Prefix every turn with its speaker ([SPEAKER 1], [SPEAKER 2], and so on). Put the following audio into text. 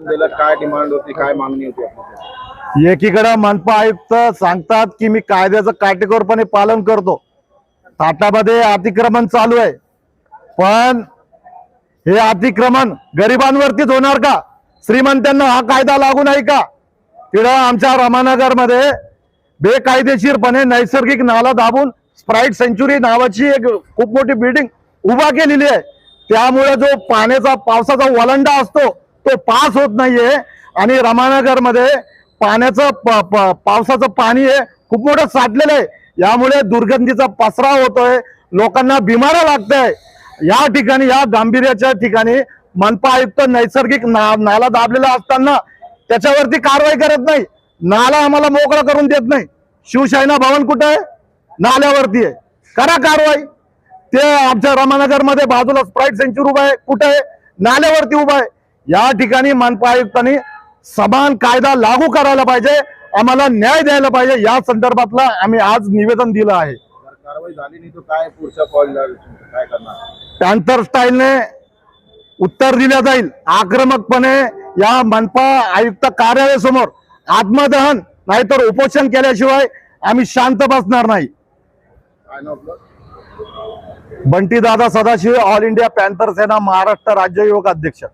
[SPEAKER 1] आश्वासन दिलं, काय डिमांड होती, काय मागणी होती आपली?
[SPEAKER 2] एकीकडे मनपा आयुक्त सांगतात की मी कायद्याचं काटेकोरपणे पालन करतो, ताटामध्ये अतिक्रमण चालू आहे, पण हे अतिक्रमण गरिबांवरतीच होणार का? श्रीमंतांना हा कायदा लागू नाही का? तिथं आमच्या रमानगर मध्ये बेकायदेशीरपणे नैसर्गिक नाला दाबून स्प्राईट सेंचुरी नावाची एक खूप मोठी बिल्डिंग उभा केलेली आहे. त्यामुळे जो पाण्याचा पावसाचा वलंडा असतो तो पास होत नाहीये आणि रमानगर मध्ये पाण्याचं पावसाचं पाणी हे खूप मोठं साठलेलं आहे. यामुळे दुर्गंधीचा पसराव होतोय, लोकांना बिमाऱ्या लागतंय. या ठिकाणी, या गांभीर्याच्या ठिकाणी मनपा आयुक्त नैसर्गिक नाला दाबलेला असताना त्याच्यावरती कारवाई करत नाही, नाला आम्हाला मोकळा करून देत नाही. शिवसेना भवन कुठे आहे? नाल्यावरती आहे, करा कारवाई. ते आमच्या रमानगर मध्ये बाजूला स्प्राईट सेंचुरी उभा आहे, कुठे आहे? नाल्यावरती उभा आहे. या ठिकाणी मनपा आयुक्तांनी समान कायदा लागू करायला पाहिजे, आम्हाला न्याय द्यायला पाहिजे. या संदर्भातला आम्ही आज निवेदन दिलं आहे.
[SPEAKER 1] कारवाई झाली नाही तर काय पुढचा कॉल काय करणार?
[SPEAKER 2] पॅन्थर स्टाईलने उत्तर दिलं जाईल. आक्रमकपणे या मनपा आयुक्त कार्यालयासमोर आत्मदहन नाहीतर उपोषण केल्याशिवाय आम्ही शांत बसणार नाही.
[SPEAKER 1] काय नाव आपलं?
[SPEAKER 2] बंटी दादा सदाशिव, ऑल इंडिया पॅन्थर सेना महाराष्ट्र राज्य युवक अध्यक्ष.